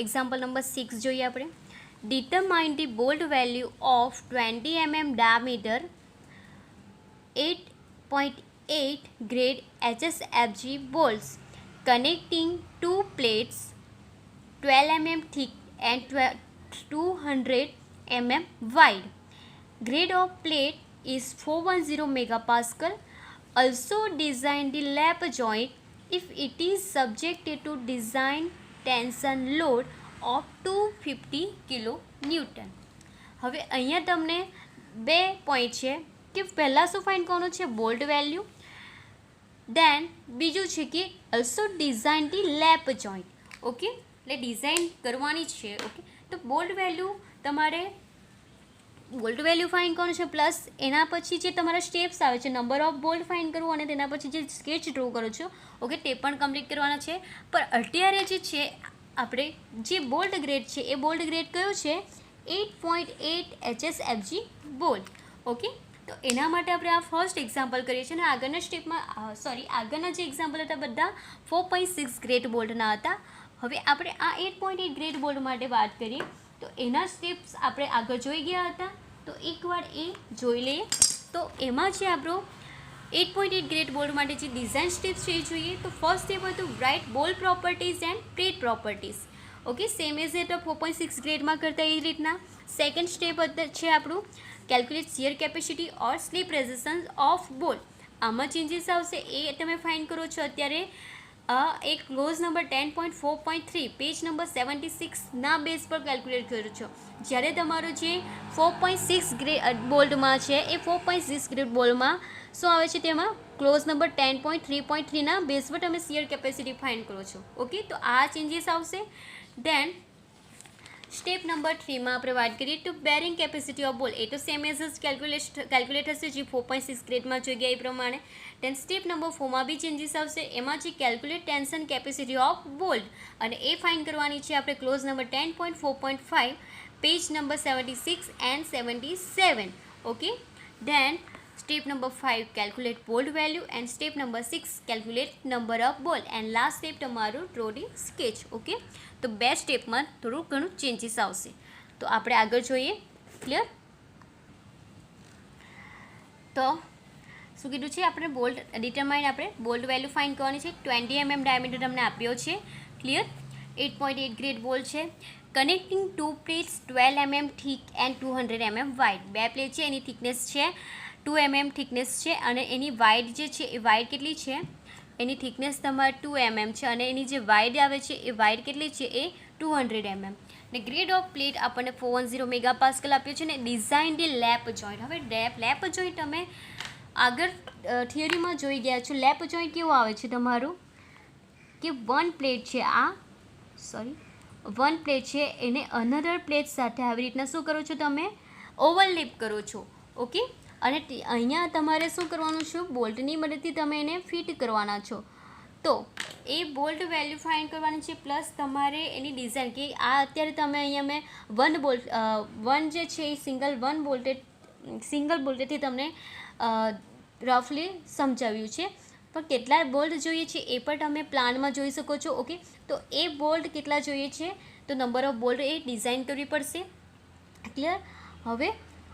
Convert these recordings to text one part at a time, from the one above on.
Example number 6 જોઈએ આપણે. Determine the bolt value of 20 mm diameter 8.8 grade HSFG bolts connecting two plates 12 mm thick and 200 mm wide. Grade of plate is 410 megapascal. Also design the lap joint if it is subjected to design tension load of 250 kilo newton. હવે અહીંયા તમને બે point છે કે પહેલાં શું find કરવાનું છે, બોલ્ટ વેલ્યુ. દેન બીજું છે કે also design the lap joint. Okay, એટલે ડિઝાઇન કરવાની છે. ઓકે, તો બોલ્ટ વેલ્યુ તમારે બોલ્ટ વેલ્યુ ફાઇન્ડ કરવાનું છે, પ્લસ એના પછી જે તમારા સ્ટેપ્સ આવે છે, નંબર ઓફ બોલ્ટ ફાઇન્ડ કરવું અને તેના પછી જે સ્કેચ ડ્રો કરો છો, ઓકે, તે પણ કમ્પ્લીટ કરવાના છે. પણ અત્યારે જે છે આપણે જે બોલ્ટ ગ્રેડ છે એ બોલ્ટ ગ્રેડ કયો છે, 8.8 HSFG બોલ્ટ. ઓકે, તો એના માટે આપણે આ ફર્સ્ટ એક્ઝામ્પલ કરીએ છીએ અને આગળના સ્ટેપમાં આગળના જે એક્ઝામ્પલ હતા બધા 4.6 ગ્રેડ બોલ્ટના હતા. હવે આપણે આ 8.8 ગ્રેડ બોલ્ટ માટે વાત કરીએ તો એના સ્ટેપ્સ આપણે આગળ જોઈ ગયા હતા, તો એકવાર એ જોઈ લઈએ. તો એમાં છે આપણો 8.8 ગ્રેડ બોલ્ટ માટે જે ડિઝાઇન સ્ટેપ્સ છે એ જોઈએ. તો ફર્સ્ટ સ્ટેપ હતું write bolt properties and plate properties. Okay, same as એ 4.6 ગ્રેડમાં કરતા એ રીતના. સેકન્ડ સ્ટેપ છે આપણું calculate shear capacity or slip resistance of bolt. આમાં ચેન્જીસ આવશે એ તમે ફાઇન્ડ કરો છો. અત્યારે એક ક્લોઝ નંબર 10.4.3 પેજ નંબર 76ના બેઝ પર કેલ્ક્યુલેટ કર્યો છો. જ્યારે તમારો જે 4.6 ગ્રેડ બોલ્ટમાં છે એ 4.6 ગ્રેડ બોલ્ટમાં શું આવે છે, તેમાં ક્લોઝ નંબર 10.3.3ના બેઝ પર તમે શિયર કેપેસિટી ફાઇન્ડ કરો છો. ઓકે, તો આ ચેન્જીસ આવશે. દેન સ્ટેપ નંબર 3માં આપણે વાત કરીએ તો બેરિંગ કેપેસિટી ઓફ બોલ્ટ. એ તો સેમ એઝ કેલ્ક્યુલેટ થશે જે 4.6 ગ્રેડમાં જોઈ ગયા એ પ્રમાણે. દેન સ્ટેપ નંબર 4માં બી ચેન્જીસ આવશે. એમાં જે calculate tension capacity of bolt અને એ ફાઇન્ડ કરવાની છે આપણે clause number 10.4.5 page number 76 and 77. Okay, then step number 5 calculate bolt value and step number 6 calculate number of bolt and last step તમારું ડ્રોઈંગ સ્કેચ. ઓકે, તો બે સ્ટેપમાં થોડું ઘણું ચેન્જીસ આવશે. તો આપણે આગળ જોઈએ. ક્લિયર? તો શું કીધું છે આપણે બોલ્ટ ડિટરમાઇન આપણે બોલ્ટ વેલ્યુ ફાઇન્ડ કરવાની છે. 20 mm ડાયામીટર તમને આપ્યો છે. ક્લિયર? 8.8 ગ્રેડ બોલ્ટ છે. Connecting two plates 12 mm thick and 200 mm wide. બે પ્લેટ છે, એની થિકનેસ છે 2 mm થિકનેસ છે અને એની વાઇડ જે છે એ વાઇડ કેટલી છે, એની થિકનેસ તમારે 2 mm છે અને એની જે વાઇડ આવે છે એ વાઇડ કેટલી છે, એ 200 mm. ને ગ્રેડ ઓફ પ્લેટ આપણને 410 મેગાપાસ્કલ આપ્યો છે ને ડિઝાઇન ધી લેપ જોઈન્ટ. હવે લેપ જોઈન્ટ તમે આગળ થિયરીમાં જોઈ ગયા છો. લેપ જોઈન્ટ કેવું આવે છે તમારું કે વન પ્લેટ છે એને અનધર પ્લેટ સાથે આવી રીતના શું કરો છો, તમે ઓવરલેપ કરો છો. ઓકે, અને અહીંયા તમારે શું કરવાનું છે, બોલ્ટની મદદથી તમે એને ફિટ કરવાના છો. તો એ બોલ્ટ વેલ્યુ ફાઇન્ડ કરવાની છે, પ્લસ તમારે એની ડિઝાઇન કે આ અત્યારે તમે અહીંયા મેં વન જે છે એ સિંગલ બોલ્ટેડથી તમને રફલી સમજાવ્યું છે. પણ કેટલા બોલ્ટ જોઈએ છે એ પણ તમે પ્લાનમાં જોઈ શકો છો. ઓકે, તો એ બોલ્ટ કેટલા જોઈએ છે, તો number of bolt A design કરવી પડશે. ક્લિયર? હવે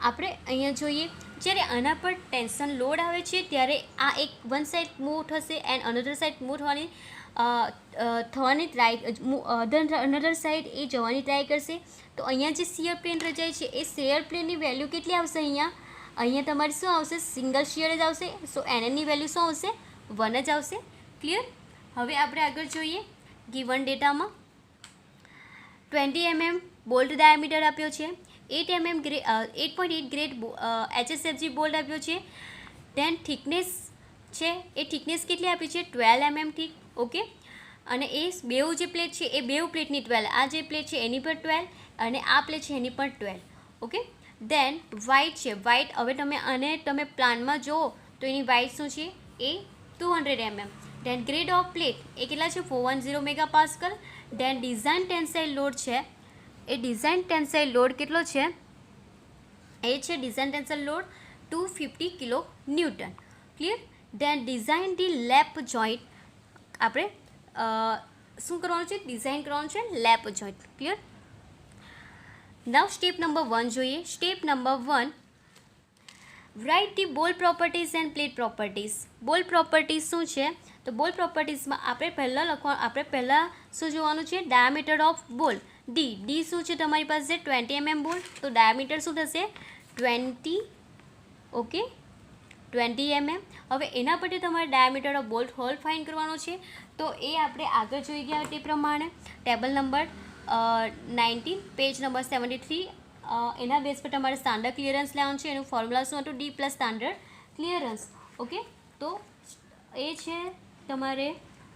આપણે અહીંયા જોઈએ, જ્યારે આના પર ટેન્શન લોડ આવે છે ત્યારે આ એક વન સાઈડ મૂવ થશે એન્ડ અનધર સાઈડ મૂવ થવાની અનધર સાઈડ એ જવાની ટ્રાય કરશે. તો અહીંયા જે શિયર પ્લેન રચાય છે એ શિયર પ્લેનની વેલ્યુ કેટલી આવશે, અહીંયા તમારી શું આવશે, સિંગલ શિયર જ આવશે. સો એનની વેલ્યુ શું આવશે, 1 જ આવશે. ક્લિયર? હવે આપણે આગળ જોઈએ. ગિવન ડેટામાં 20 mm બોલ્ટ ડાયામીટર આપ્યો છે. 8.8 ગ્રેડ HSFG બોલ્ટ આપ્યો છે. દેન થિકનેસ છે એ થિકનેસ કેટલી આપી છે, 12 mm થીક. ઓકે, અને એ બેઉ જે પ્લેટ છે એ બેઉ પ્લેટની 12, આ જે પ્લેટ છે એની પર 12 અને આ પ્લેટ છે એની પર 12. ઓકે, દેન વાઇટ છે. વાઇટ હવે તમે પ્લાનમાં જુઓ તો એની વાઇટ શું છે, એ 200 mm. Then grade of plate એ કેટલા છે, 410 megapascal. Then design tensile load છે એ ડિઝાઇન ટેન્સાઇલ લોડ કેટલો છે, એ છે design tensile load 250 kilo newton. Clear? Then design the lap joint આપણે શું કરવાનું છે, ડિઝાઇન કરવાનું છે lap joint. Clear. Now step number 1 જોઈએ. સ્ટેપ નંબર 1, રાઇટ ધી બોલ પ્રોપર્ટીઝ એન્ડ પ્લેટ પ્રોપર્ટીઝ. બોલ પ્રોપર્ટીઝ શું છે, તો બોલ પ્રોપર્ટીઝમાં આપણે પહેલાં શું જોવાનું છે, ડાયામીટર ઓફ બોલ. ડી શું છે તમારી પાસે 20 mm બોલ, તો ડાયામીટર શું થશે 20. Okay, 20 mm. હવે એના પરથી તમારે diameter of bolt hole find કરવાનો છે. તો એ આપણે આગળ જોઈ ગયા તે પ્રમાણે ટેબલ નંબર 19 પેજ નંબર 73 એના બેઝ પર તમારે સ્ટાન્ડર્ડ ક્લિયરન્સ લેવાનું છે. એનું ફોર્મ્યુલા શું હતું, D plus standard clearance. Okay, તો એ છે તમારે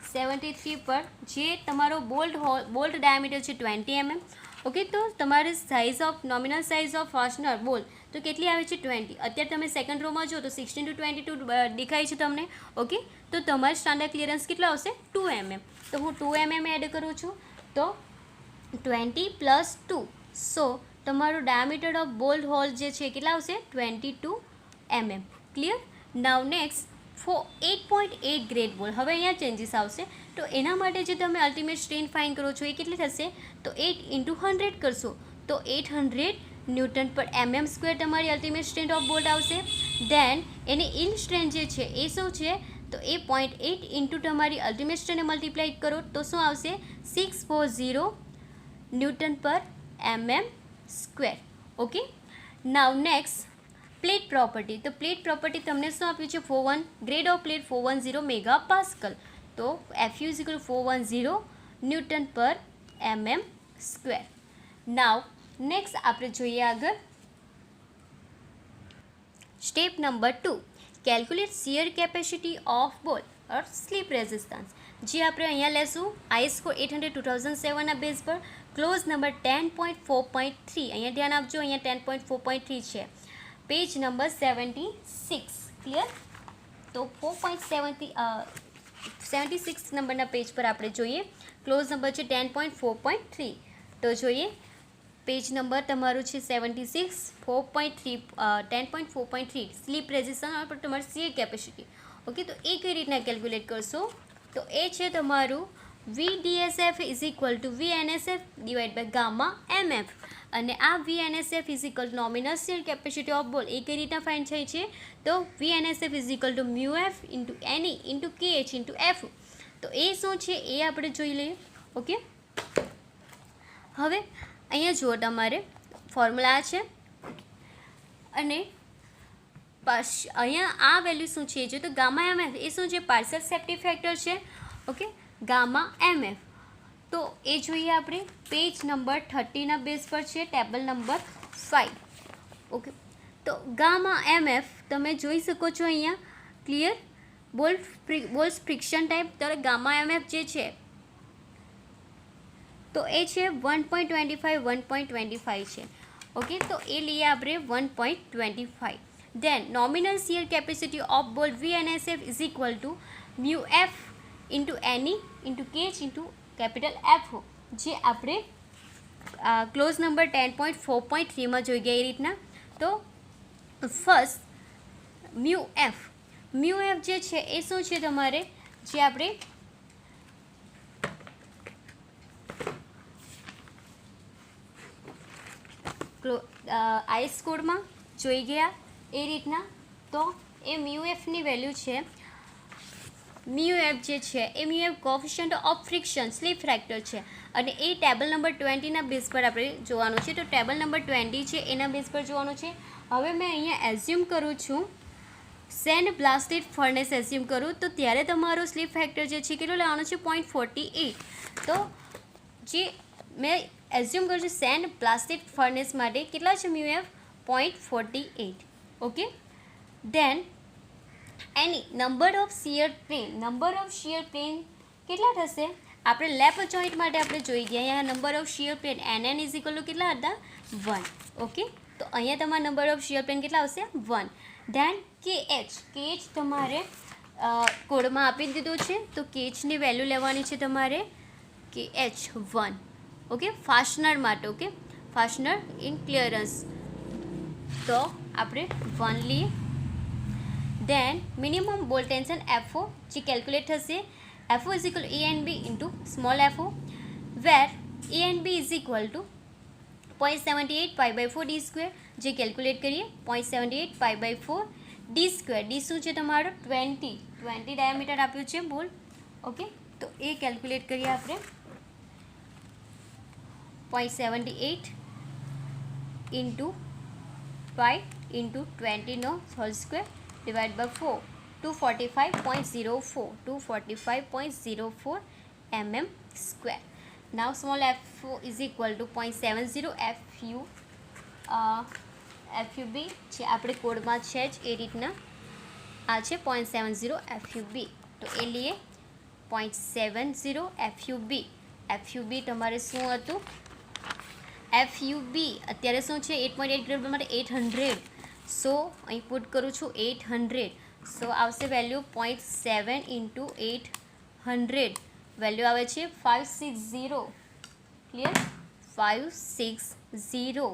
73 પર જે તમારો બોલ્ટ ડાયામીટર છે 20 mm. ઓકે, તો તમારે size of nominal size of fastener બોલ તો કેટલી આવે છે 20. અત્યારે તમે સેકન્ડ રોમાં જો તો 16:22 દેખાય છે તમને. ઓકે, તો તમારે સ્ટાન્ડર્ડ ક્લિયરન્સ કેટલા આવશે 2 mm. તો હું 2 mm એડ કરું છું, તો 20 + 2, સો તમારું ડાયામીટર ઓફ બોલ્ટ હોલ જે છે કેટલા આવશે 22 mm. Clear. Now next 8.8 grade બોલ. હવે અહીંયા ચેન્જીસ આવશે. તો એના માટે જે તમે અલ્ટિમેટ સ્ટ્રેન ફાઇન્ડ કરો છો એ કેટલી થશે, તો 8 × 100 કરશો તો 800 ન્યૂટન પર mm² તમારી અલ્ટિમેટ સ્ટ્રેન્થ ઓફ બોલ્ટ આવશે. દેન એની ઇલ્ડ સ્ટ્રેન્થ જે છે એ શું છે, તો એ 0.8 ઇન્ટુ તમારી અલ્ટિમેટ સ્ટ્રેન્થને મલ્ટીપ્લાય કરો તો શું આવશે 640 ન્યૂટન પર mm². Okay, now next plate property. તો પ્લેટ પ્રોપર્ટી તમને શું આપ્યું છે 41, ગ્રેડ ઓફ પ્લેટ 410 મેગાપાસ્કલ. તો FU = 410 ન્યૂટન પર mm². નાવ નેક્સ્ટ આપણે જોઈએ આગળ step number 2, calculate shear capacity of બોલ ઓર સ્લીપ રેઝિસ્ટન્સ. જે આપણે અહીંયા લેશું ISO 800 2007 ના બેઝ પર ક્લોઝ નંબર 10.4.3. અહીંયા ધ્યાન આપજો, અહીંયા 10.4.3 છે, પેજ નંબર 76. ક્લિયર. તો 76 નંબરના પેજ પર આપણે જોઈએ. ક્લોઝ નંબર છે 10.4.3. તો જોઈએ પેજ નંબર તમારું છે 76, 4.3 10.4.3 સ્લીપ રેઝિસ્ટન્સ પર તમારી શિયર કેપેસિટી. ઓકે, તો એ કઈ રીતના કેલ્ક્યુલેટ કરશો, તો એ છે તમારું VDSF = VNSF / ગામા MF. અને આ VNSF = nominal shear capacity of બોલ. એ કઈ રીતના ફાઇન્ડ થાય છે, તો VNSF = μF × NE × KH × F. તો એ શું છે એ આપણે જોઈ લઈએ. ઓકે, હવે અહીંયા જુઓ તમારે ફોર્મ્યુલા છે અને અહીંયા આ વેલ્યુ શું છે જો તો ગામા MF એ શું છે, પાર્શિયલ સેફ્ટી ફેક્ટર છે. Okay, gamma MF. તો એ જોઈએ આપણે પેજ નંબર 30 ના બેઝ પર છે, ટેબલ નંબર 5. ઓકે, તો ગામા MF તમે જોઈ શકો છો અહીંયા. ક્લિયર. Balls friction type. તો ગામા MF જે છે તો એ છે 1.25 1.25 છે. ઓકે, તો એ લઈએ આપણે 1.25. દેન નોમિનલ શિયર કેપેસિટી ઓફ બોલ VNSF = μF × NE × KH × F. જે આપણે ક્લોઝ નંબર 10.4.3 માં જોઈ ગયા એ રીતના. તો ફર્સ્ટ μF જે છે એ શું છે તમારે, જે આપણે આઈસ કોડમાં જોઈ ગયા એ રીતના. તો એ μFની વેલ્યુ છે, μF જે છે એ μF coefficient of friction slip factor છે. અને એ ટેબલ નંબર 20 ના બેઝ પર આપણે જોવાનું છે. તો ટેબલ નંબર 20 છે એના બેઝ પર જોવાનું છે. હવે મેં અહીંયા એઝ્યુમ કરું છું સેન્ડ બ્લાસ્ટેડ ફર્નેસ એઝ્યુમ કરું તો ત્યારે તમારો સ્લીપ ફેક્ટર જે છે કેટલો લેવાનો છે 0.48. તો જે મેં એઝ્યુમ કરું છું સેન્ડ બ્લાસ્ટેડ ફર્નેસ માટે કેટલા છે μF 0.48. ઓકે, દેન એની નંબર ઓફ શિયર પ્લેન કેટલા થશે, આપણે લેપ જોઈન્ટ માટે આપણે જોઈ ગયા. અહીંયા number of shear plane NN = કેટલા હતા 1. ઓકે, તો અહીંયા તમારા નંબર ઓફ શિયર પ્લેન કેટલા આવશે 1. દેન KH તમારે કોડમાં આપી દીધું છે. તો KHની વેલ્યુ લેવાની છે તમારે KH 1. ઓકે, ફાસ્ટનર માટે. ઓકે, ફાસ્ટનર ઇન ક્લિયરન્સ તો આપણે 1 લઈએ. દેન મિનિમમ બોલ્ટ ટેન્શન FO જે કેલ્ક્યુલેટ થશે FO is equal to A and B into small FO, where A and B is equal to 0.78 pi by 4 d square, જે calculate કરીએ 0.78 pi by 4 d square. D શું છે તમારો 20 diameter આપ્યું છે બોલ. ઓકે, તો એ કેલ્ક્યુલેટ કરીએ આપણે. 0.78 into pi into 20 નો hole square divide by 4, 245.04 mm square. Now small FO is equal to 0.70 FUB જે આપણે કોડમાં છે જ એ રીતના આ છે 0.70 FUB. તો એ લઈએ 0.70 FUB તમારે શું હતું? FUB અત્યારે શું છે 8.8 ગ્રેડ માટે 800. સો અહીં પુટ કરું છું 800. સો આવશે વેલ્યુ 0.7 into 800. વેલ્યુ આવે છે 560. ક્લિયર? 560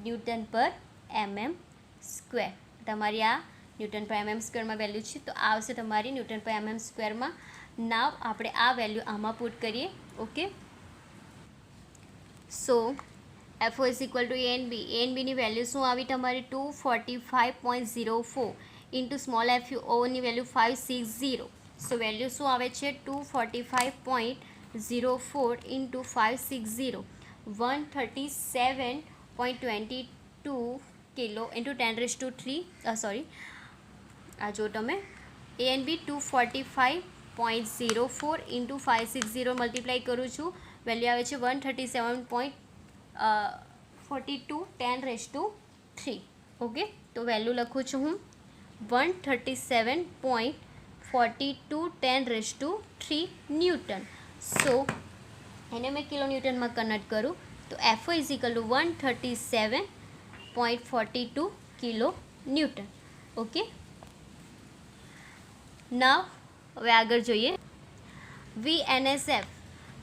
ન્યૂટન પર mm સ્ક્વેર. તમારી આ ન્યૂટન પર mm સ્ક્વેરમાં વેલ્યુ છે, તો આ આવશે તમારી ન્યૂટન પર mm સ્ક્વેરમાં. નાવ આપણે આ વેલ્યુ આમાં પુટ કરીએ. Okay, so FO is equal to A and B. A and B ની વેલ્યુ શું આવી તમારી 245.04 ઇન્ટુ સ્મોલ FO ની વેલ્યુ 560. સો વેલ્યુ શું આવે છે 245.04 ઇન્ટુ 560, 137.22 કિલો ઇન્ટુ 10⁻³ સોરી આ જો તમે A and B 245.04 into 560 multiply કરું છું, વેલ્યુ આવે છે 137.42 10⁻³. ઓકે, તો વેલ્યુ લખું છું હું 137.42 10⁻³ ન્યૂટન. સો એને મેં કિલો ન્યૂટનમાં કન્વર્ટ કરું તો FO is equal to 137.42 kilo newton. Okay, now હવે આગળ જોઈએ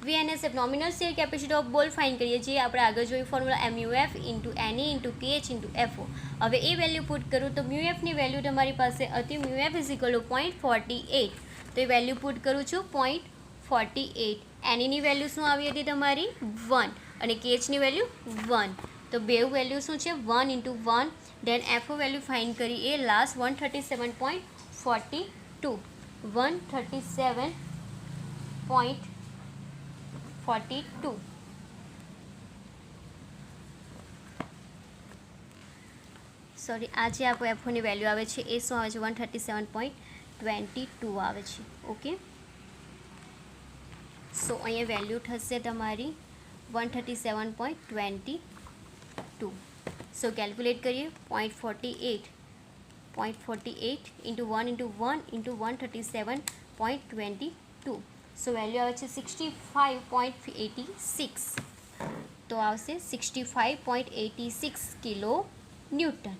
VNSF nominal shear capacity of bolt find કરીએ. જે આપણે આગળ જોયું formula MUF into NE into KH into FO. હવે એ વેલ્યુ પુટ કરું તો MUFની વેલ્યુ તમારી પાસે હતી MUF ઇઝ ઇક્વલ ટુ 0.48. તો એ વેલ્યુ પુટ કરું છું 0.48. NEની વેલ્યુ શું આવી હતી તમારી 1 અને KHની વેલ્યુ 1. તો બે વેલ્યુ શું છે 1 ઇન્ટુ 1. દેન FO વેલ્યુ ફાઇન્ડ કરી એ લાસ્ટ 137.42 137.42. સોરી, આ જે આપણો FOની વેલ્યુ આવે છે એ શું આવે છે 137.22 આવે છે. ઓકે, સો અહીંયા વેલ્યુ થશે તમારી 137.22. સો કેલ્ક્યુલેટ કરીએ 0.48 ઇન્ટુ 1 ઇન્ટુ 1 ઇન્ટુ 137.22. સો વેલ્યુ આવે છે 65.86. તો આવશે 65.86 કિલો ન્યૂટન.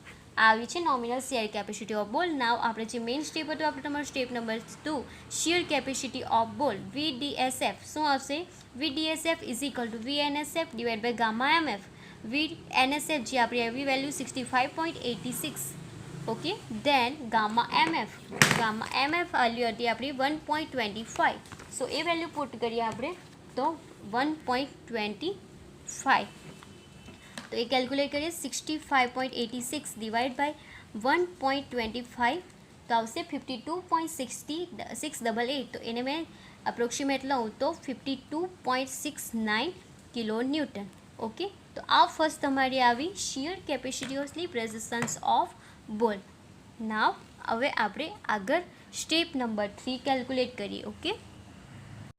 આવી છે નોમિનલ શેર કેપેસિટી ઓફ બોલ. નાવ આપણે જે મેઇન સ્ટેપ હતું આપણે તમારું step number 2 shear capacity of bolt VDSF શું આવશે? VDSF is equal to VNSF divide by gamma MF. VNSF જે આપણી આવી value 65.86. Okay, then gamma MF value હતી આપણી 1.25. સો એ વેલ્યુ પુટ કરીએ આપણે તો 1.25. તો એ કેલ્ક્યુલેટ કરીએ 65.86 ડિવાઇડ બાય 1.25 તો આવશે 52.688. તો એને મેં અપ્રોક્સિમેટ લઉં તો 52.69 કિલો ન્યૂટન. ઓકે, તો આ ફર્સ્ટ તમારી આવી shear capacity of sleep resistance of બોલ. નાવ હવે આપણે આગળ સ્ટેપ નંબર 3 કેલ્ક્યુલેટ કરીએ. ઓકે,